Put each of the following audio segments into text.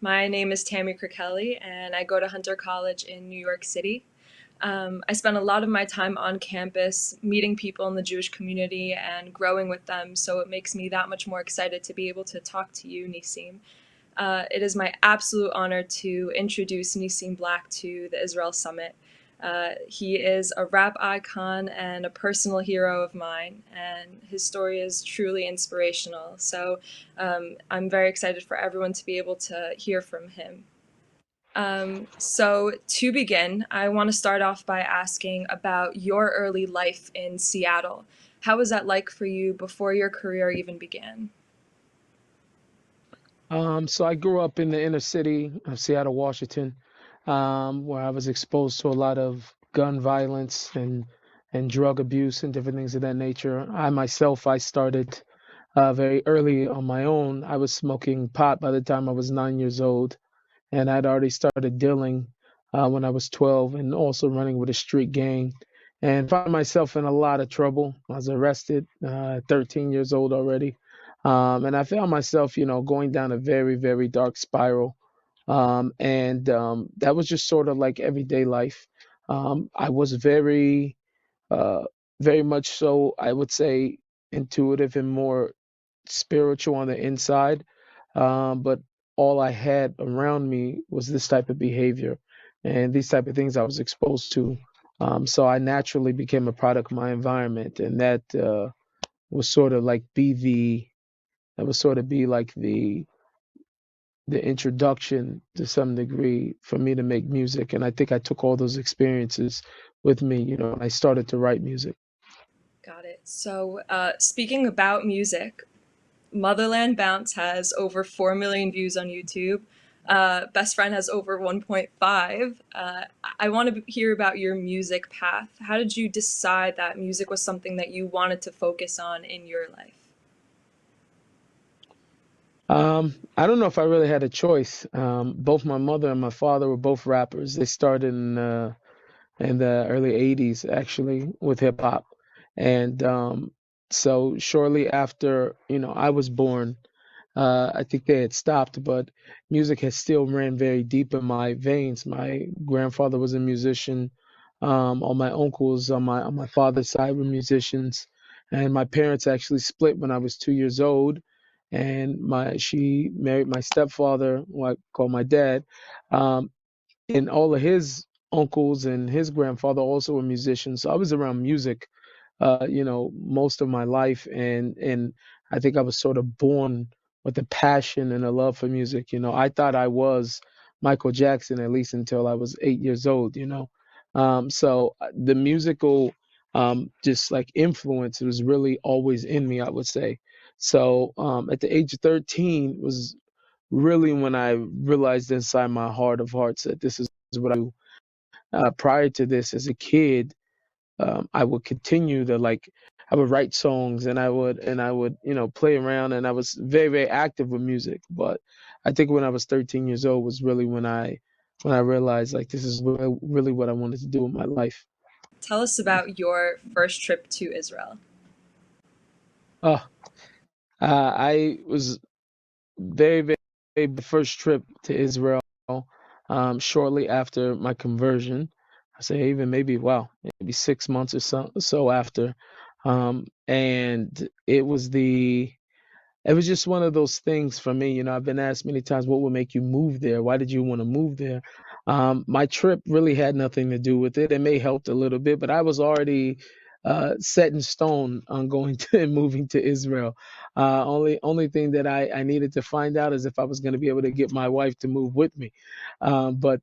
My name is Tammy Kirkelly, and I go to Hunter College in New York City. I spend a lot of my time on campus meeting people in the Jewish community and growing with them, so it makes me that much more excited to be able to talk to you, Nissim. It is my absolute honor to introduce Nissim Black to the Israel Summit. He is a rap icon and a personal hero of mine, and his story is truly inspirational. So I'm very excited for everyone to be able to hear from him. So to begin, I want to start off by asking about your early life in Seattle. How was that like for you before your career even began? So I grew up in the inner city of Seattle, Washington, where I was exposed to a lot of gun violence and drug abuse and different things of that nature. I started very early on my own. I was smoking pot by the time I was 9 years old, and I'd already started dealing when I was 12, and also running with a street gang. And found myself in a lot of trouble. I was arrested 13 years old already. And I found myself, going down a very, very dark spiral. And that was just sort of like everyday life. I was uh, very much so, I would say, intuitive and more spiritual on the inside. But all I had around me was this type of behavior and these type of things I was exposed to. So I naturally became a product of my environment, and was sort of like be the that was sort of be like the introduction to some degree for me to make music. And I think I took all those experiences with me, when I started to write music. Got it. So, speaking about music, Motherland Bounce has over 4 million views on YouTube. Best Friend has over 1.5. I want to hear about your music path. How did you decide that music was something that you wanted to focus on in your life? I don't know if I really had a choice. Both my mother and my father were both rappers. They started in the early 80s, actually, with hip hop. And so shortly after, I was born, I think they had stopped, but music has still ran very deep in my veins. My grandfather was a musician. All my uncles on my father's side were musicians, and my parents actually split when I was 2 years old. And my she married my stepfather, who I call my dad. Um, and all of his uncles and his grandfather also were musicians. So I was around music, most of my life, and I think I was sort of born with a passion and a love for music. I thought I was Michael Jackson at least until I was 8 years old. So the musical, just like influence was really always in me, I would say. So at the age of 13 was really when I realized inside my heart of hearts that this is what I do. Prior to this, as a kid, I would continue to like I would write songs, and I would play around, and I was very, very active with music. But I think when I was 13 years old was really when I realized like this is really what I wanted to do in my life. Tell us about your first trip to Israel. Oh, I was very, very, very the first trip to Israel, shortly after my conversion. I say even maybe wow, maybe 6 months or so after. And it was just one of those things for me. I've been asked many times, what would make you move there? Why did you want to move there? My trip really had nothing to do with it. It may helped a little bit, but I was already set in stone on going to and moving to Israel. Only thing that I needed to find out is if I was going to be able to get my wife to move with me. But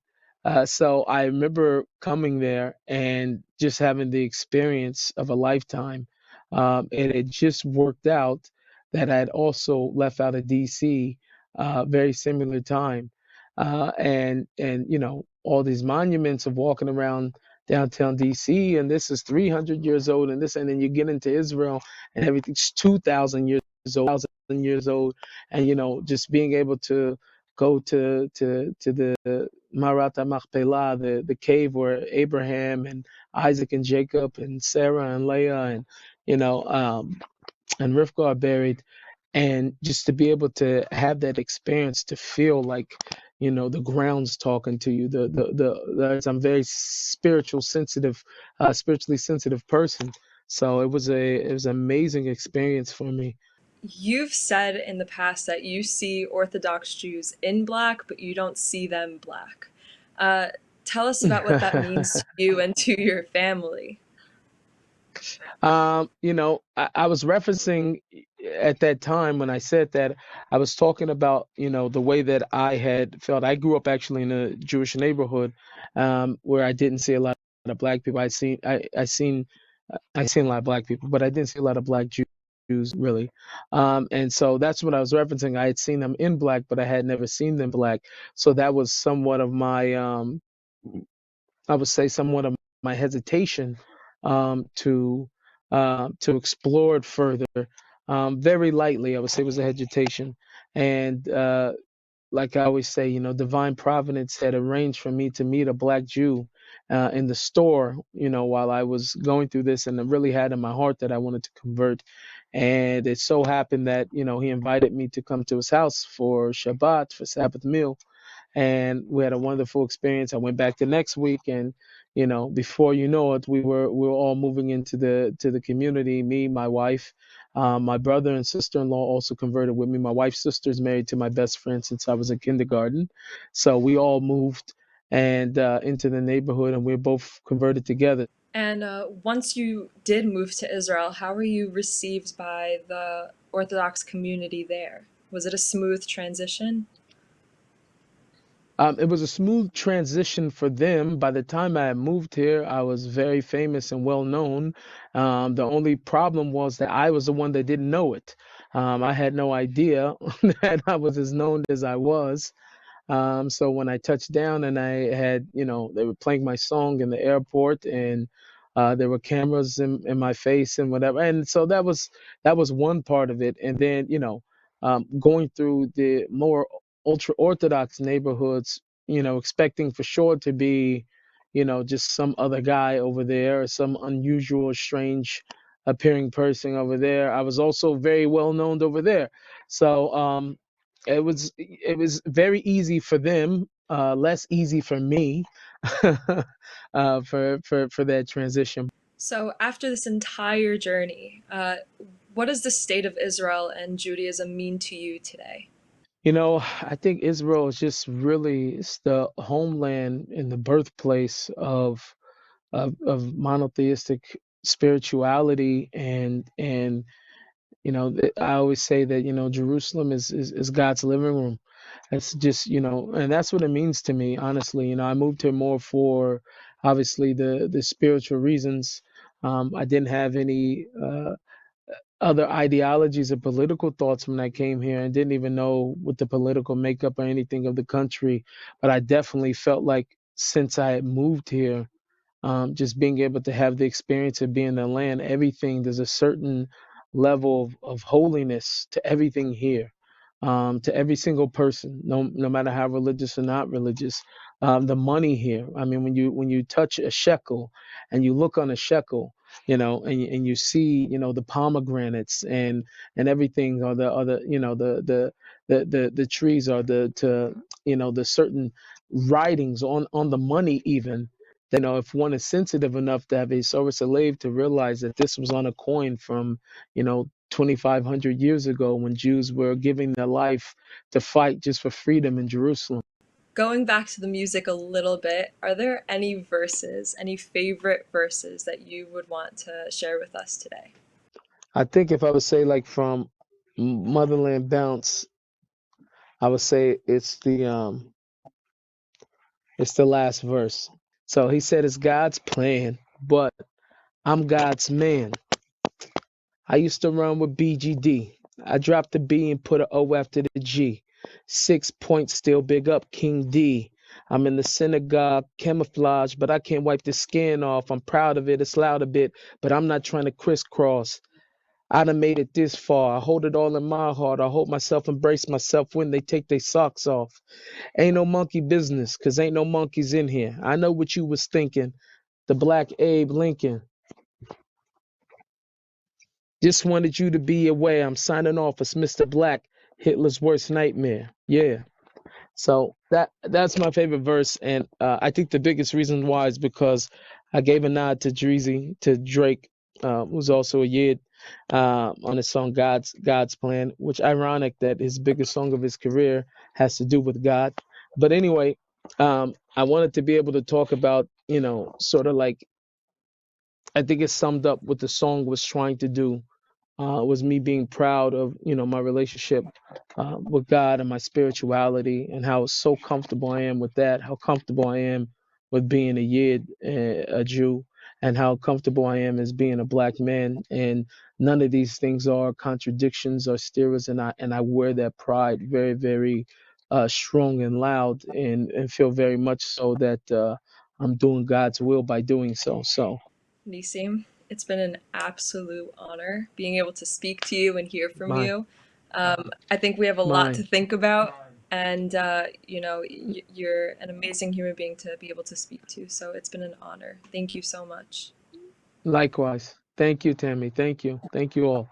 so I remember coming there and just having the experience of a lifetime. And it just worked out that I had also left out of DC, very similar time, and all these monuments of walking around downtown DC, and this is 300 years old, and then you get into Israel, and everything's 2,000 years old, and just being able to go to the Marat Machpelah, the cave where Abraham and Isaac and Jacob and Sarah and Leah you know um, and Rivka are buried, and just to be able to have that experience to feel like the ground's talking to you. I'm very spiritually sensitive person. So it was an amazing experience for me. You've said in the past that you see Orthodox Jews in black, but you don't see them black. Uh, Tell us about what that means to you and to your family. I was referencing at that time when I said that I was talking about, the way that I had felt. I grew up actually in a Jewish neighborhood, where I didn't see a lot of black people. I seen a lot of black people, but I didn't see a lot of black Jews really. And so that's what I was referencing. I had seen them in black, but I had never seen them black. So that was somewhat of my, I would say, somewhat of my hesitation, to explore it further. Very lightly, I would say, it was a hesitation. And like I always say, divine providence had arranged for me to meet a black Jew in the store, while I was going through this, and I really had in my heart that I wanted to convert. And it so happened that, he invited me to come to his house for Shabbat, for Sabbath meal, and we had a wonderful experience. I went back the next week, and before you know it, we were all moving into the community. Me, my wife, my brother and sister-in-law also converted with me. My wife's sister's married to my best friend since I was in kindergarten, so we all moved and into the neighborhood, and we're both converted together. And once you did move to Israel, how were you received by the Orthodox community there? Was it a smooth transition? It was a smooth transition for them. By the time I had moved here, I was very famous and well known. The only problem was that I was the one that didn't know it. I had no idea that I was as known as I was. So when I touched down and I had, they were playing my song in the airport, and there were cameras in my face and whatever. And so that was one part of it. And then, going through the more ultra Orthodox neighborhoods, expecting for sure to be, just some other guy over there, or some unusual, strange appearing person over there. I was also very well known over there. So it was very easy for them, less easy for me, for that transition. So, after this entire journey, what does the state of Israel and Judaism mean to you today? I think Israel is just really, it's the homeland and the birthplace of monotheistic spirituality, and I always say that Jerusalem is God's living room. That's just, and that's what it means to me, honestly. I moved here more for obviously the spiritual reasons. I didn't have any other ideologies or political thoughts when I came here, and didn't even know what the political makeup or anything of the country. But I definitely felt like since I had moved here, just being able to have the experience of being in the land, everything, there's a certain level of holiness to everything here, to every single person, no matter how religious or not religious. The money here, I mean, when you touch a shekel and you look on a shekel, and you see, the pomegranates and everything, or the the trees, or the certain writings on the money even, that if one is sensitive enough to have a service slave to realize that this was on a coin from 2,500 years ago, when Jews were giving their life to fight just for freedom in Jerusalem. Going back to the music a little bit, are there any verses, any favorite verses that you would want to share with us today? I think if I would say, like, from Motherland Bounce, I would say it's the last verse. So he said it's God's plan, but I'm God's man. I used to run with BGD. I dropped the B and put a O after the G. 6 points, still big up King D. I'm in the synagogue, camouflage, but I can't wipe the skin off. I'm proud of it, it's loud a bit, but I'm not trying to crisscross. I done made it this far. I hold it all in my heart. I hope myself embrace myself when they take their socks off. Ain't no monkey business, cause ain't no monkeys in here. I know what you was thinking. The black Abe Lincoln. Just wanted you to be aware. I'm signing off as Mr. Black, Hitler's worst nightmare. Yeah. So that's my favorite verse, and I think the biggest reason why is because I gave a nod to Drake, who's also a Yid, on his song God's Plan, which ironic that his biggest song of his career has to do with God. But anyway, I wanted to be able to talk about, sort of like I think it summed up what the song was trying to do, was me being proud of my relationship with God and my spirituality, and how so comfortable I am with that, how comfortable I am with being a Yid, a Jew, and how comfortable I am as being a black man. And none of these things are contradictions or steers, and I wear that pride very, very strong and loud, and feel very much so that I'm doing God's will by doing so. So Nissim, it's been an absolute honor being able to speak to you and hear from mine, you. I think we have a lot to mine. think about, and you're an amazing human being to be able to speak to. So it's been an honor. Thank you so much. Likewise. Thank you, Tammy. Thank you. Thank you all.